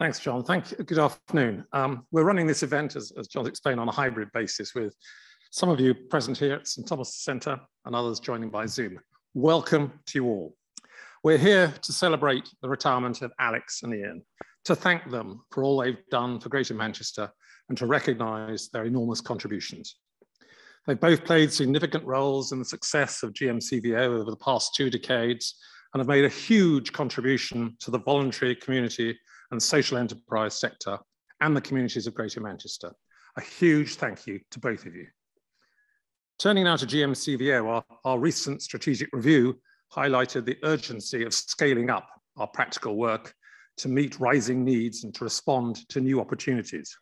Thanks, John. Good afternoon. We're running this event, as John explained, on a hybrid basis with some of you present here at St. Thomas Centre and others joining by Zoom. Welcome to you all. We're here to celebrate the retirement of Alex and Ian, to thank them for all they've done for Greater Manchester and to recognise their enormous contributions. They've both played significant roles in the success of GMCVO over the past 2 decades and have made a huge contribution to the voluntary, community and social enterprise sector and the communities of Greater Manchester. A huge thank you to both of you. Turning now to GMCVO, our recent strategic review highlighted the urgency of scaling up our practical work to meet rising needs and to respond to new opportunities.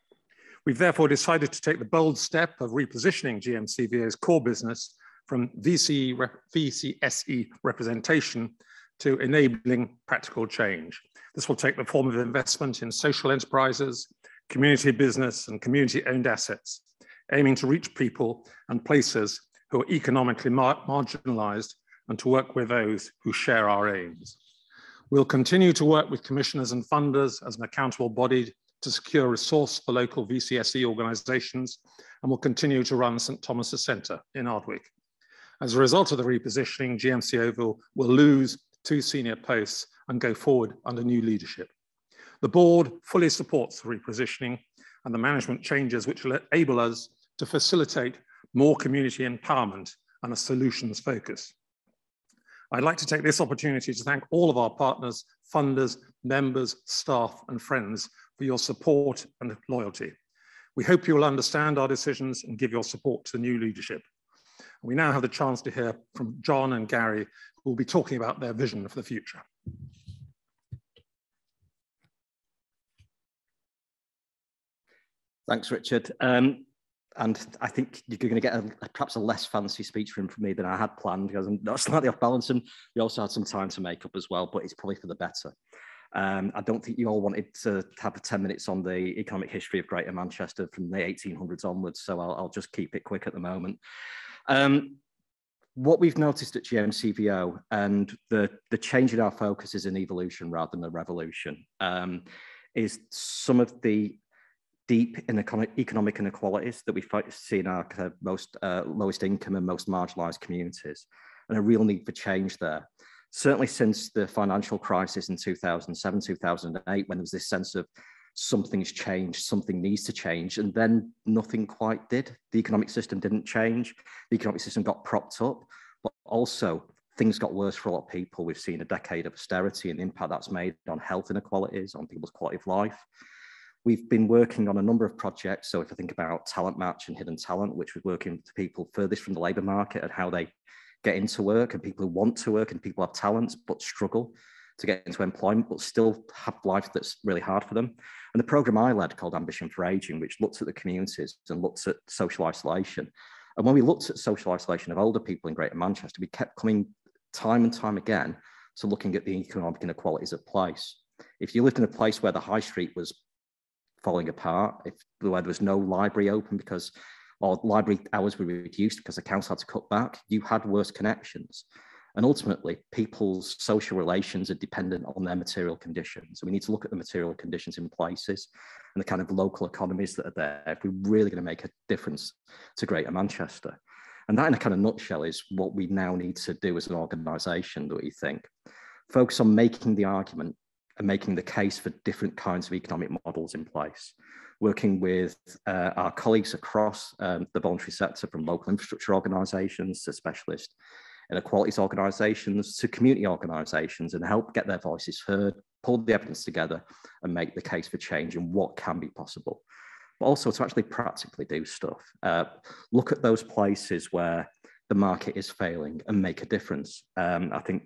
We've therefore decided to take the bold step of repositioning GMCVO's core business from VCSE representation to enabling practical change. This will take the form of investment in social enterprises, community business and community-owned assets, aiming to reach people and places who are economically marginalised and to work with those who share our aims. We'll continue to work with commissioners and funders as an accountable body to secure resource for local VCSE organisations, and will continue to run St. Thomas's Centre in Ardwick. As a result of the repositioning, GMCVO will lose 2 senior posts and go forward under new leadership. The board fully supports the repositioning and the management changes which will enable us to facilitate more community empowerment and a solutions focus. I'd like to take this opportunity to thank all of our partners, funders, members, staff and friends for your support and loyalty. We hope you will understand our decisions and give your support to the new leadership. We now have the chance to hear from John and Gary, who will be talking about their vision for the future. Thanks, Richard. And I think you're going to get perhaps a less fancy speech from me than I had planned, because I'm not slightly off balance, and we also had some time to make up as well, but it's probably for the better. I don't think you all wanted to have 10 minutes on the economic history of Greater Manchester from the 1800s onwards, so I'll just keep it quick at the moment. What we've noticed at GMCVO, and the change in our focus is an evolution rather than a revolution, is some of the deep economic inequalities that we see in our kind of most lowest income and most marginalised communities, and a real need for change there. Certainly since the financial crisis in 2007, 2008, when there was this sense of something's changed, something needs to change, and then nothing quite did. The economic system didn't change. The economic system got propped up, but also things got worse for a lot of people. We've seen a decade of austerity and the impact that's made on health inequalities, on people's quality of life. We've been working on a number of projects. So if I think about Talent Match and Hidden Talent, which was working with people furthest from the labour market and how they get into work, and people who want to work, and people have talents but struggle to get into employment, but still have life that's really hard for them. And the programme I led called Ambition for Ageing, which looked at the communities and looked at social isolation. And when we looked at social isolation of older people in Greater Manchester, we kept coming time and time again to looking at the economic inequalities at place. If you lived in a place where the high street was falling apart, where there was no library open or library hours were reduced because the council had to cut back, you had worse connections. And ultimately, people's social relations are dependent on their material conditions. So we need to look at the material conditions in places and the kind of local economies that are there if we're really going to make a difference to Greater Manchester. And that in a kind of nutshell is what we now need to do as an organisation, do you think? Focus on making the argument and making the case for different kinds of economic models in place. Working with our colleagues across the voluntary sector, from local infrastructure organisations to specialist inequalities organisations to community organisations, and help get their voices heard, pull the evidence together and make the case for change and what can be possible. But also to actually practically do stuff. Look at those places where the market is failing and make a difference. I think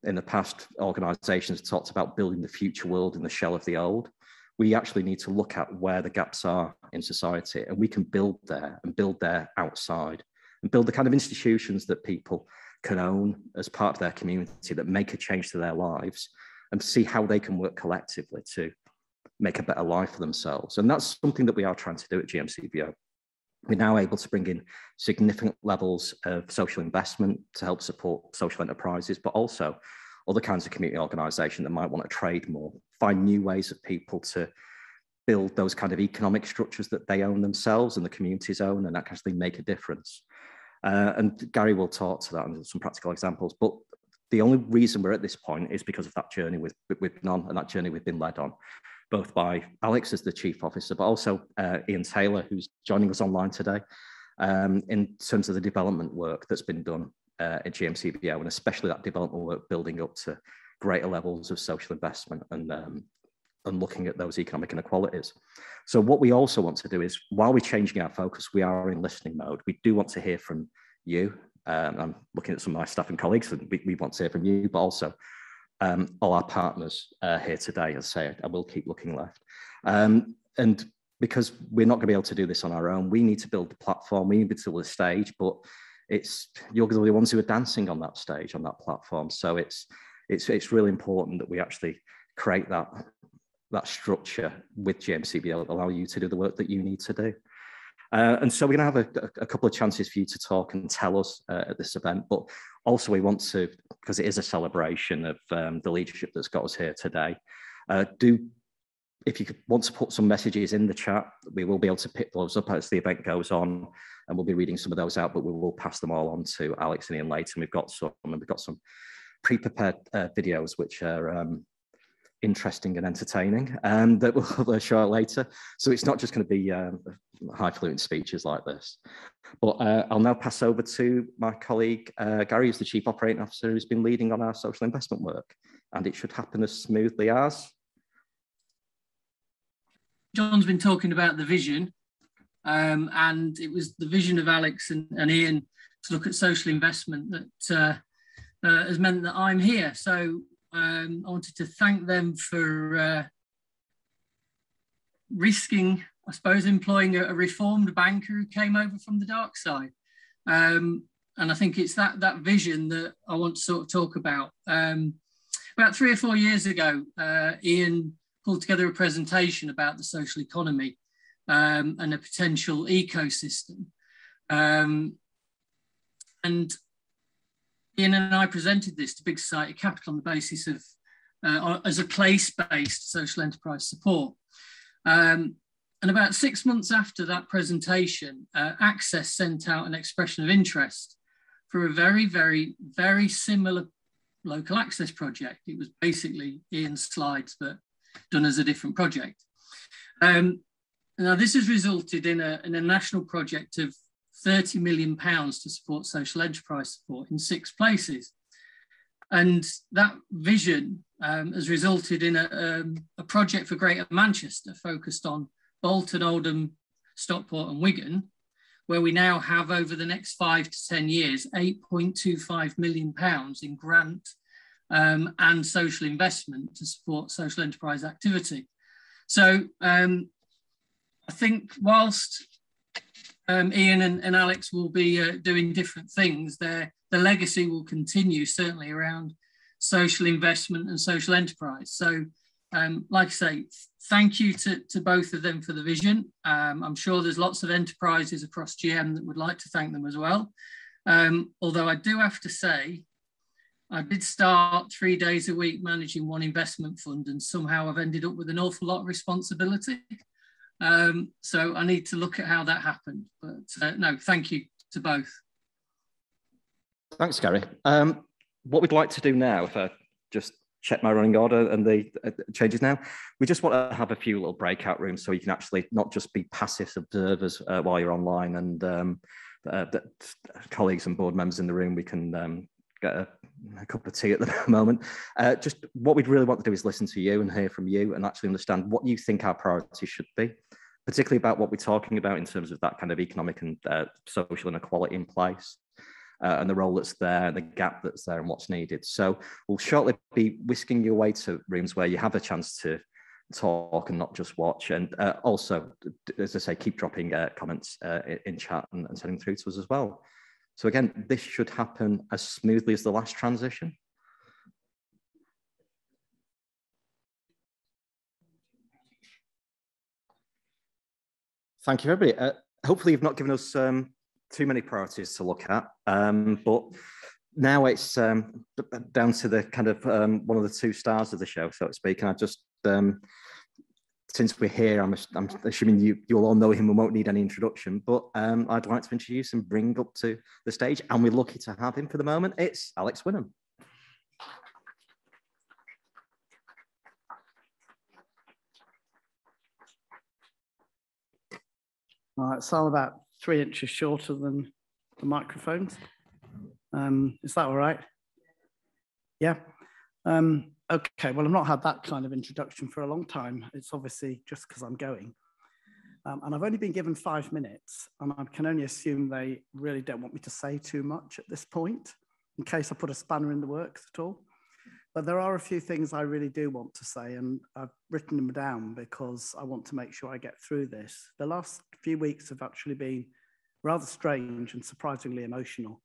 in the past, organisations talked about building the future world in the shell of the old. We actually need to look at where the gaps are in society, and we can build there and build there outside, and build the kind of institutions that people can own as part of their community that make a change to their lives, and see how they can work collectively to make a better life for themselves. And that's something that we are trying to do at GMCVO. We're now able to bring in significant levels of social investment to help support social enterprises, but also other kinds of community organisation that might want to trade more, find new ways of people to build those kind of economic structures that they own themselves and the communities own, and actually make a difference. And Gary will talk to that and some practical examples, but the only reason we're at this point is because of that journey we've been on, and that journey we've been led on, both by Alex as the Chief Officer, but also Ian Talyor, who's joining us online today, in terms of the development work that's been done at GMCVO, and especially that development work building up to greater levels of social investment and looking at those economic inequalities. So what we also want to do is, while we're changing our focus, we are in listening mode. We do want to hear from you. I'm looking at some of my staff and colleagues, and we want to hear from you, but also all our partners here today. As I say, I will keep looking left. And because we're not going to be able to do this on our own, we need to build the platform, we need to build the stage, but you're going to be the ones who are dancing on that stage, on that platform. So it's really important that we actually create that structure with GMCVO that allow you to do the work that you need to do. And so we're going to have a couple of chances for you to talk and tell us at this event, but also we want to, because it is a celebration of the leadership that's got us here today, if you want to put some messages in the chat, we will be able to pick those up as the event goes on, and we'll be reading some of those out, but we will pass them all on to Alex and Ian later. And we've got some pre-prepared videos which are interesting and entertaining, and that we'll show later. So it's not just going to be highfalutin speeches like this. But I'll now pass over to my colleague Gary, who's the Chief Operating Officer, who's been leading on our social investment work, and it should happen as smoothly as. John's been talking about the vision, and it was the vision of Alex and Ian to look at social investment that has meant that I'm here. So I wanted to thank them for risking, I suppose, employing a reformed banker who came over from the dark side. And I think it's that vision that I want to sort of talk about. About 3 or 4 years ago, Ian pulled together a presentation about the social economy and a potential ecosystem. And Ian and I presented this to Big Society Capital on the basis of, as a place-based social enterprise support. And about 6 months after that presentation, Access sent out an expression of interest for a very, very, very similar local access project. It was basically Ian's slides, but done as a different project. Now this has resulted in a national project of £30 million to support social enterprise support in 6 places. And that vision has resulted in a project for Greater Manchester focused on Bolton, Oldham, Stockport and Wigan, where we now have over the next 5 to 10 years, £8.25 million in grant and social investment to support social enterprise activity. So I think whilst Ian and Alex will be doing different things, the legacy will continue, certainly around social investment and social enterprise. So like I say, thank you to both of them for the vision. I'm sure there's lots of enterprises across GM that would like to thank them as well. Although I do have to say, I did start 3 days a week managing one investment fund, and somehow I've ended up with an awful lot of responsibility. So I need to look at how that happened. But no, thank you to both. Thanks, Gary. What we'd like to do now, if I just check my running order and the changes now, we just want to have a few little breakout rooms so you can actually not just be passive observers while you're online, and the colleagues and board members in the room, we can get a cup of tea at the moment. Just what we'd really want to do is listen to you and hear from you and actually understand what you think our priorities should be, particularly about what we're talking about in terms of that kind of economic and social inequality in place, and the role that's there, and the gap that's there, and what's needed. So we'll shortly be whisking you away to rooms where you have a chance to talk and not just watch. And also, as I say, keep dropping comments in chat and sending through to us as well. So again, this should happen as smoothly as the last transition. Thank you, everybody. Hopefully you've not given us too many priorities to look at, but now it's down to the kind of one of the two stars of the show, so to speak. And I just, since we're here, I'm assuming you'll all know him and won't need any introduction, but I'd like to introduce and bring up to the stage, and we're lucky to have him for the moment. It's Alex Whinnom. So I'm about 3 inches shorter than the microphones. Is that all right? Yeah. Okay, well, I've not had that kind of introduction for a long time. It's obviously just because I'm going. And I've only been given 5 minutes, and I can only assume they really don't want me to say too much at this point, in case I put a spanner in the works at all. But there are a few things I really do want to say, and I've written them down because I want to make sure I get through this. The last few weeks have actually been rather strange and surprisingly emotional.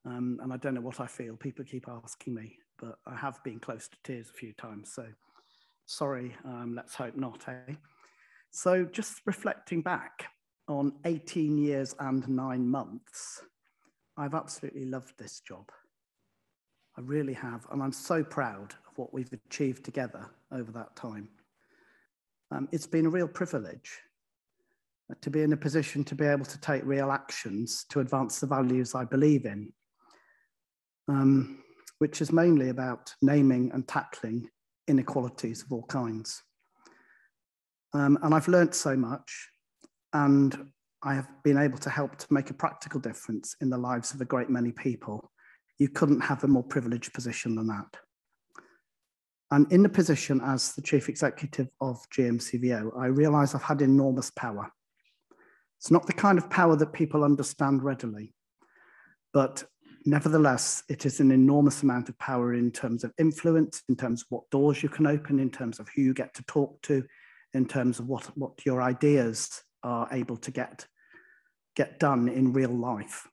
And I don't know what I feel. People keep asking me, but I have been close to tears a few times. So sorry, let's hope not, eh? So just reflecting back on 18 years and 9 months, I've absolutely loved this job. I really have, and I'm so proud of what we've achieved together over that time. It's been a real privilege to be in a position to be able to take real actions to advance the values I believe in, which is mainly about naming and tackling inequalities of all kinds. And I've learned so much, and I have been able to help to make a practical difference in the lives of a great many people. You couldn't have a more privileged position than that. And in the position as the Chief Executive of GMCVO, I realise I've had enormous power. It's not the kind of power that people understand readily, but nevertheless, it is an enormous amount of power in terms of influence, in terms of what doors you can open, in terms of who you get to talk to, in terms of what your ideas are able to get done in real life.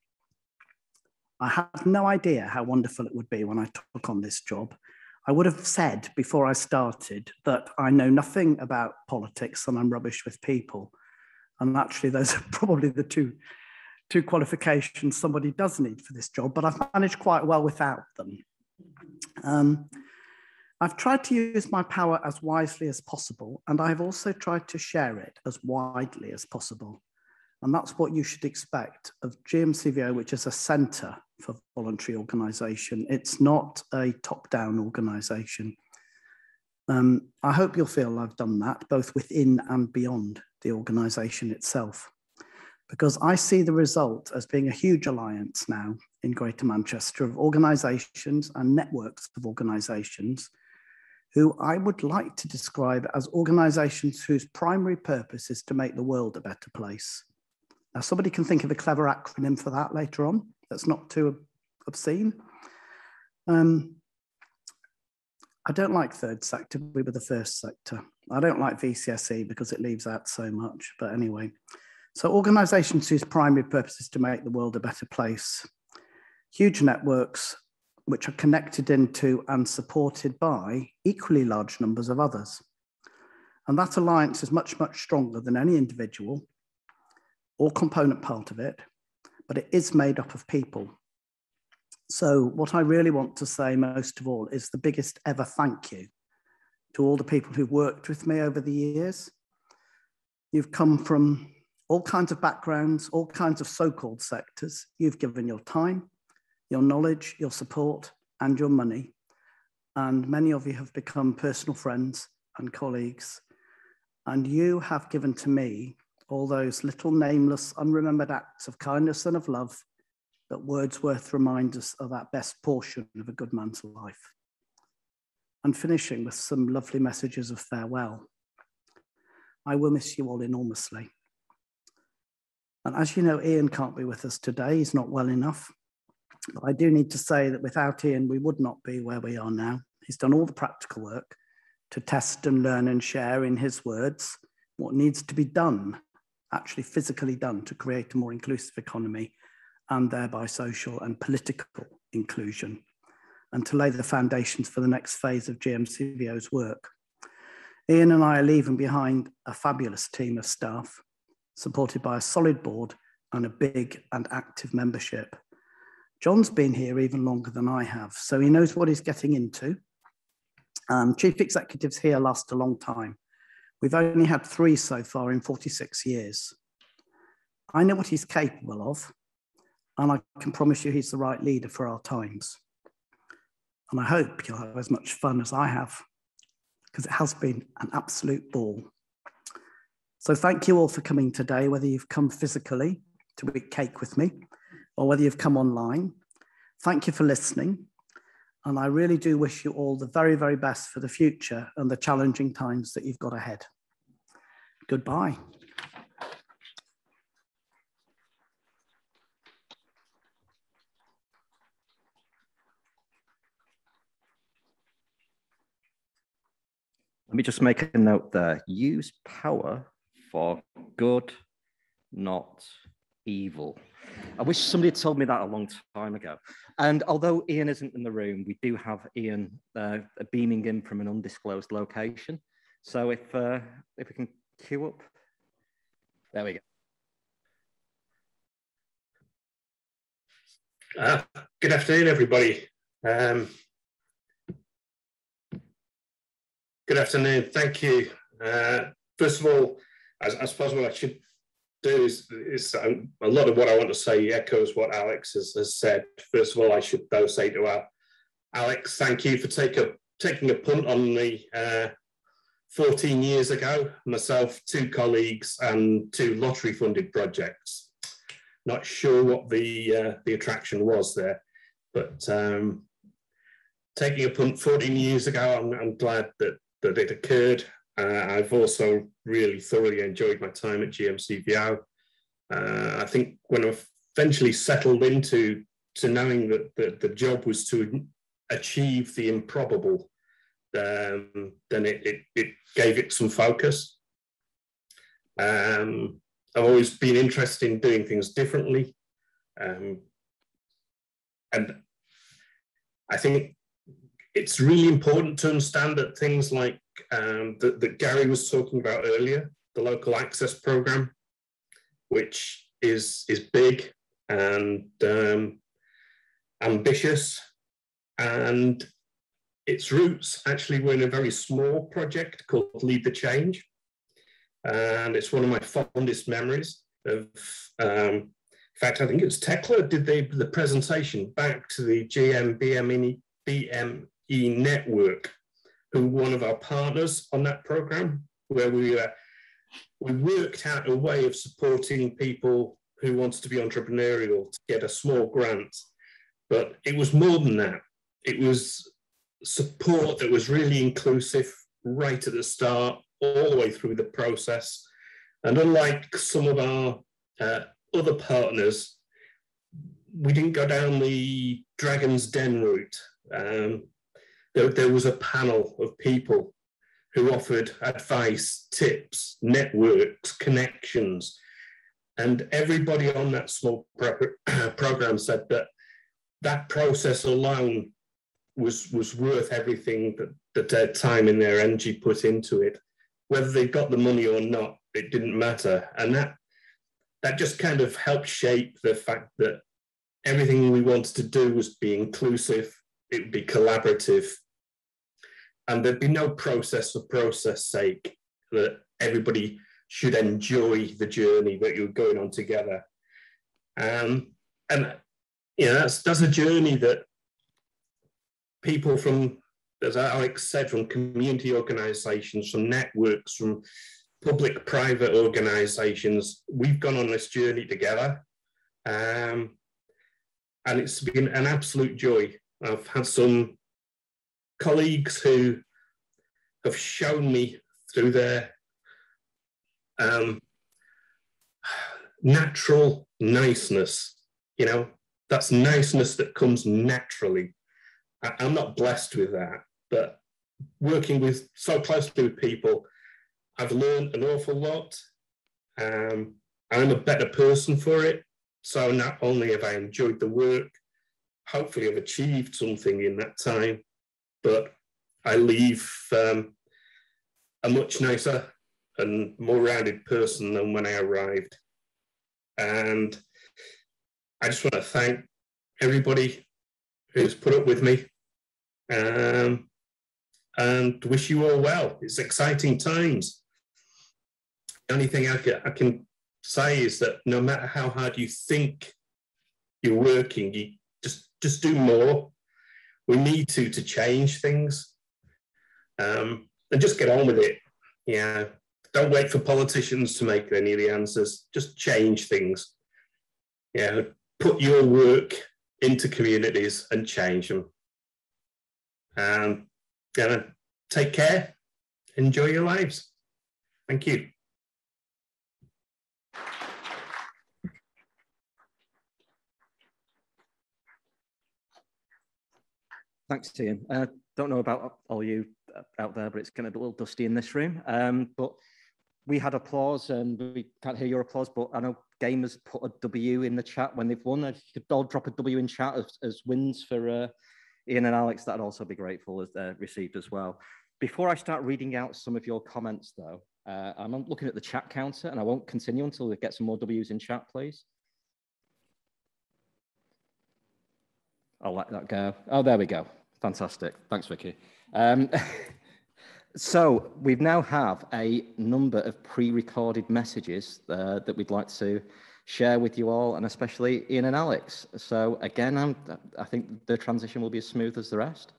I had no idea how wonderful it would be when I took on this job. I would have said before I started that I know nothing about politics and I'm rubbish with people. And actually, those are probably the two qualifications somebody does need for this job, but I've managed quite well without them. I've tried to use my power as wisely as possible, and I've also tried to share it as widely as possible. And that's what you should expect of GMCVO, which is a centre for voluntary organisation. It's not a top-down organisation. I hope you'll feel I've done that, both within and beyond the organisation itself, because I see the result as being a huge alliance now in Greater Manchester of organisations and networks of organisations who I would like to describe as organisations whose primary purpose is to make the world a better place. Now, somebody can think of a clever acronym for that later on. That's not too obscene. I don't like third sector, we were the first sector. I don't like VCSE because it leaves out so much, but anyway. So organisations whose primary purpose is to make the world a better place. Huge networks which are connected into and supported by equally large numbers of others. And that alliance is much, much stronger than any individual or component part of it, but it is made up of people. So what I really want to say most of all is the biggest ever thank you to all the people who've worked with me over the years. You've come from all kinds of backgrounds, all kinds of so-called sectors. You've given your time, your knowledge, your support, and your money. And many of you have become personal friends and colleagues. And you have given to me all those little nameless, unremembered acts of kindness and of love that Wordsworth reminds us of that best portion of a good man's life. And finishing with some lovely messages of farewell. I will miss you all enormously. And as you know, Ian can't be with us today. He's not well enough. But I do need to say that without Ian, we would not be where we are now. He's done all the practical work to test and learn and share, in his words, what needs to be done, actually physically done, to create a more inclusive economy and thereby social and political inclusion, and to lay the foundations for the next phase of GMCVO's work. Ian and I are leaving behind a fabulous team of staff, supported by a solid board and a big and active membership. John's been here even longer than I have, so he knows what he's getting into. Chief executives here last a long time. We've only had 3 so far in 46 years. I know what he's capable of, and I can promise you he's the right leader for our times. And I hope you'll have as much fun as I have, because it has been an absolute ball. So thank you all for coming today, whether you've come physically to eat cake with me, or whether you've come online. Thank you for listening. And I really do wish you all the very, very best for the future and the challenging times that you've got ahead. Goodbye. Let me just make a note there. Use power for good, not evil. I wish somebody had told me that a long time ago. And although Ian isn't in the room, we do have Ian beaming in from an undisclosed location. So if we can queue up, there we go. Good afternoon, everybody. Good afternoon. Thank you. First of all, I suppose what I should do is a lot of what I want to say echoes what Alex has said. First of all, I should though say to Alex, thank you for taking a punt on me 14 years ago. Myself, 2 colleagues, and 2 lottery-funded projects. Not sure what the attraction was there, but taking a punt 14 years ago, I'm glad that it occurred. I've also really thoroughly enjoyed my time at GMCVO. I think when I eventually settled into knowing that the job was to achieve the improbable, then it gave it some focus. I've always been interested in doing things differently. And I think it's really important to understand that things like that Gary was talking about earlier, the local access program, which is big and ambitious, and its roots actually were in a very small project called Lead the Change, and it's one of my fondest memories of. In fact, I think it's Tekla did the presentation back to the BME network, who were one of our partners on that program, where we worked out a way of supporting people who wanted to be entrepreneurial to get a small grant. But it was more than that. It was support that was really inclusive right at the start, all the way through the process. And unlike some of our other partners, we didn't go down the Dragon's Den route. There was a panel of people who offered advice, tips, networks, connections, and everybody on that small program said that process alone was worth everything that their time and their energy put into it. Whether they got the money or not, it didn't matter. And that just kind of helped shape the fact that everything we wanted to do was be inclusive, it would be collaborative, and there'd be no process for process sake, that everybody should enjoy the journey that you're going on together. And you know, that's a journey that people from, as Alex said, from community organisations, from networks, from public-private organisations, we've gone on this journey together. And it's been an absolute joy. I've had some colleagues who have shown me through their natural niceness, you know, that's niceness that comes naturally. I'm not blessed with that, but working with so closely with people, I've learned an awful lot. I'm a better person for it. So not only have I enjoyed the work, hopefully I've achieved something in that time, but I leave a much nicer and more rounded person than when I arrived. And I just want to thank everybody who's put up with me, and wish you all well. It's exciting times. The only thing I can say is that no matter how hard you think you're working, you just do more. We need to change things, and just get on with it. Yeah, don't wait for politicians to make any of the answers. Just change things. Yeah, put your work into communities and change them. And take care. Enjoy your lives. Thank you. Thanks, Ian. Don't know about all you out there, but it's going to be a little dusty in this room. But we had applause, and we can't hear your applause, but I know gamers put a W in the chat when they've won. If you could all drop a W in chat as wins for Ian and Alex, that'd also be grateful as they're received as well. Before I start reading out some of your comments, though, I'm looking at the chat counter, and I won't continue until we get some more W's in chat, please. I'll let that go. Oh, there we go. Fantastic. Thanks, Vicky. So we now have a number of pre-recorded messages that we'd like to share with you all, and especially Ian and Alex. So again, I think the transition will be as smooth as the rest.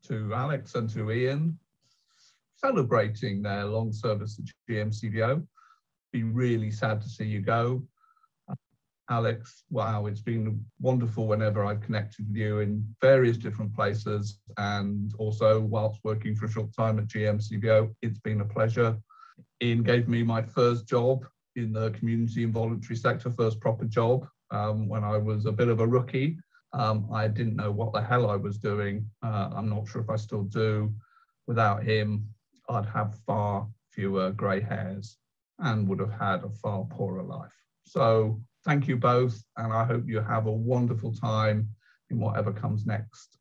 To Alex and to Ian, celebrating their long service at GMCVO. Be really sad to see you go. Alex, wow, it's been wonderful whenever I've connected with you in various different places, and also whilst working for a short time at GMCVO, it's been a pleasure. Ian gave me my first job in the community and voluntary sector, first proper job, when I was a bit of a rookie. I didn't know what the hell I was doing. I'm not sure if I still do. Without him, I'd have far fewer grey hairs and would have had a far poorer life. So thank you both, and I hope you have a wonderful time in whatever comes next.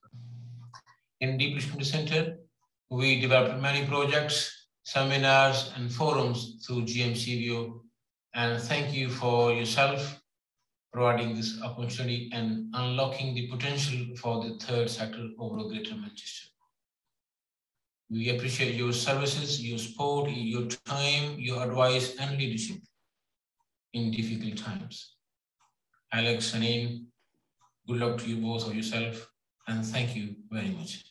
In Deep Community Center, we developed many projects, seminars, and forums through GMCVO. And thank you for yourself providing this opportunity and unlocking the potential for the third sector over Greater Manchester. We appreciate your services, your support, your time, your advice, and leadership in difficult times. Alex and Ian, good luck to you both of yourself, and thank you very much.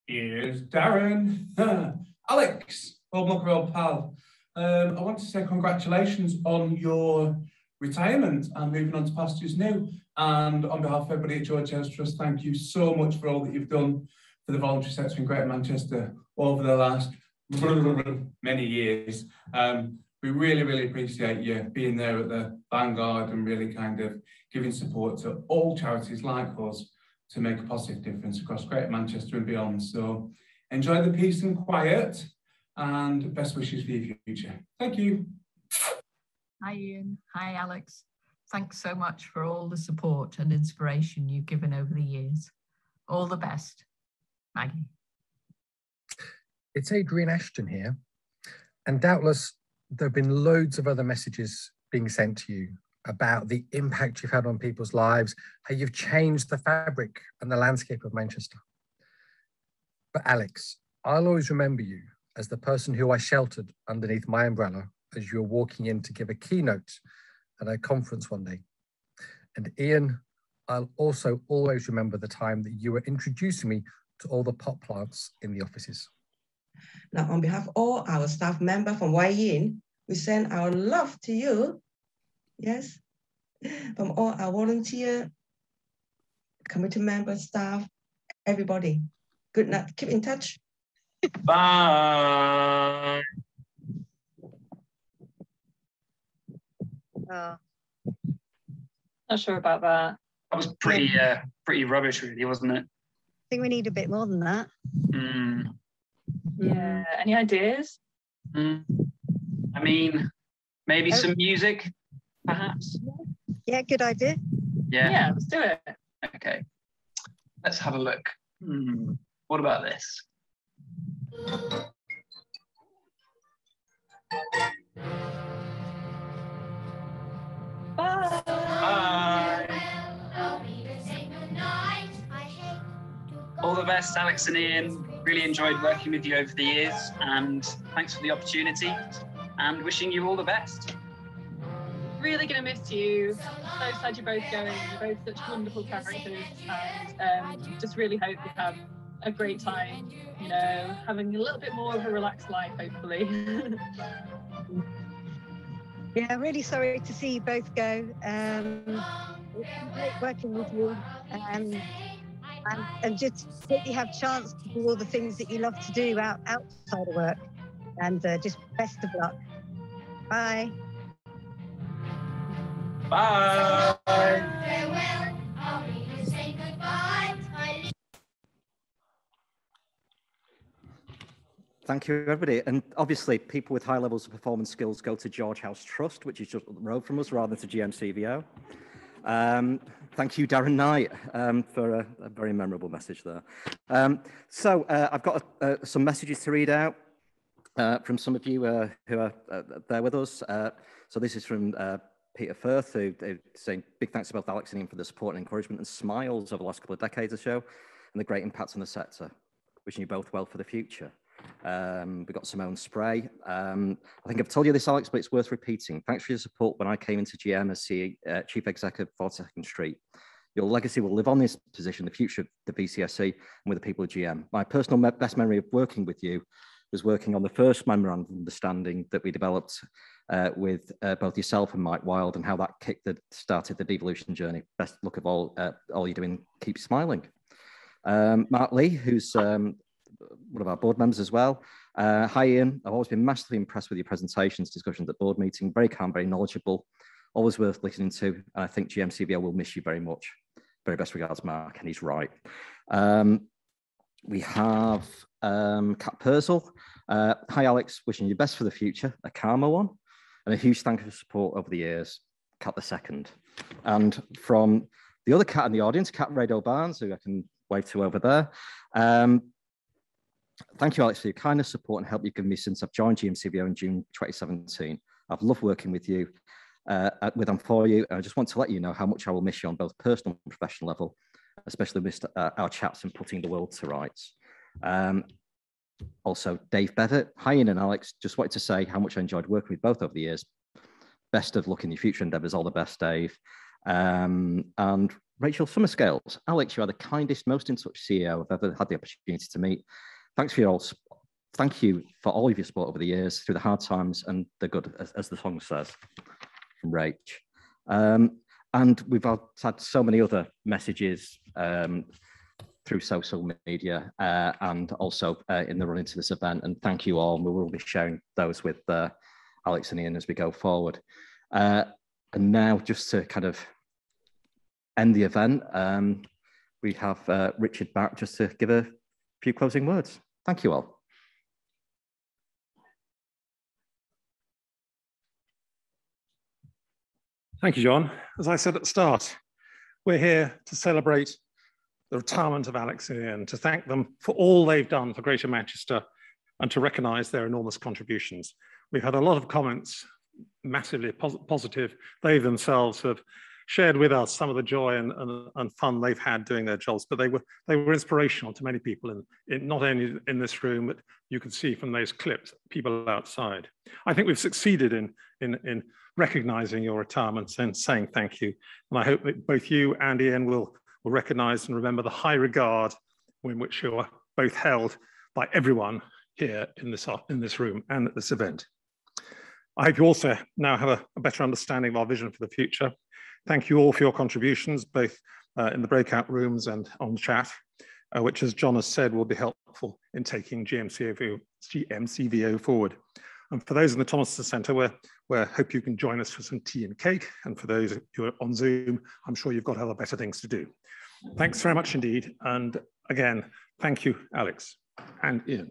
Here's Darren. Alex, old pal. I want to say congratulations on your retirement and moving on to pastures new. And on behalf of everybody at George House Trust, thank you so much for all that you've done for the voluntary sector in Greater Manchester over the last many years. We really, really appreciate you being there at the vanguard and really kind of giving support to all charities like us to make a positive difference across Greater Manchester and beyond. So enjoy the peace and quiet, and best wishes for your future. Thank you. Hi, Ian. Hi, Alex. Thanks so much for all the support and inspiration you've given over the years. All the best. Maggie. It's Adrian Ashton here, and doubtless there have been loads of other messages being sent to you about the impact you've had on people's lives, how you've changed the fabric and the landscape of Manchester. But Alex, I'll always remember you as the person who I sheltered underneath my umbrella as you were walking in to give a keynote at a conference one day. And Ian, I'll also always remember the time that you were introducing me to all the pot plants in the offices. Now, on behalf of all our staff members from YIN, we send our love to you. Yes, from all our volunteer, committee members, staff, everybody. Good night. Keep in touch. Bye. Not sure about that. That was pretty, pretty rubbish, really, wasn't it? I think we need a bit more than that. Yeah. Any ideas? I mean, maybe some music, perhaps. Yeah, good idea. Yeah, let's do it. Okay, let's have a look. What about this? Bye. Bye. All the best, Alex and Ian. Really enjoyed working with you over the years, and thanks for the opportunity, and wishing you all the best. Really going to miss you. So sad you're both going. You're both such wonderful characters, and just really hope you have a great time, you know, having a little bit more of a relaxed life, hopefully. Yeah, really sorry to see you both go. It's been great working with you, and just hope you have a chance to do all the things that you love to do outside of work. And just best of luck. Bye. Bye. Thank you, everybody. And obviously, people with high levels of performance skills go to George House Trust, which is just up the road from us, rather than to GMCVO. Thank you, Darren Knight, for a very memorable message there. So I've got some messages to read out from some of you who are there with us. So this is from Peter Firth, who's saying big thanks to both Alex and Ian for the support and encouragement and smiles over the last couple of decades or so, and the great impact on the sector. Wishing you both well for the future. We've got Simone Spray. I think I've told you this, Alex, but it's worth repeating. Thanks for your support when I came into GM as Chief Executive of 42nd Street. Your legacy will live on this position, the future of the VCSE, and with the people of GM. My personal best memory of working with you was working on the first memorandum of understanding that we developed with both yourself and Mike Wild, and how that started the devolution journey. Best luck of all you're doing. Keep smiling. Mark Lee, who's one of our board members as well. Hi, Ian. I've always been massively impressed with your presentations, discussions at board meeting. Very calm, very knowledgeable, always worth listening to. And I think GMCVO will miss you very much. Very best regards, Mark, and he's right. We have Kat Purcell. Hi, Alex. Wishing you best for the future. A karma one. And a huge thank you for support over the years. Kat the second. And from the other Kat in the audience, Kat Rado Barnes, who I can wave to over there. Thank you, Alex, for your kindness, support, and help you've given me since I've joined GMCVO in June 2017. I've loved working with you, and for you. And I just want to let you know how much I will miss you on both personal and professional level, especially missed our chats and putting the world to rights. Also, Dave Bevitt. Hi, Ian and Alex. Just wanted to say how much I enjoyed working with both over the years. Best of luck in your future endeavours. All the best, Dave. And Rachel Summerscales. Alex, you are the kindest, most in touch CEO I've ever had the opportunity to meet. Thank you for all of your support over the years, through the hard times and the good, as the song says, from Rach. And we've had so many other messages through social media and also in the run into this event. And thank you all. And we will be sharing those with Alex and Ian as we go forward. And now, just to kind of end the event, we have Richard back just to give a few closing words. Thank you all. Thank you, John. As I said at the start, we're here to celebrate the retirement of Alex and Ian, to thank them for all they've done for Greater Manchester and to recognise their enormous contributions. We've had a lot of comments, massively positive. They themselves have shared with us some of the joy and fun they've had doing their jobs, but they were inspirational to many people, not only in this room, but you can see from those clips, people outside. I think we've succeeded in recognising your retirements and saying thank you. And I hope that both you and Ian will recognise and remember the high regard in which you're both held by everyone here in this room and at this event. I hope you also now have a better understanding of our vision for the future. Thank you all for your contributions, both in the breakout rooms and on chat, which, as John has said, will be helpful in taking GMCVO forward. And for those in the Thomason Centre, we hope you can join us for some tea and cake. And for those who are on Zoom, I'm sure you've got other better things to do. Thanks very much indeed. And again, thank you, Alex and Ian.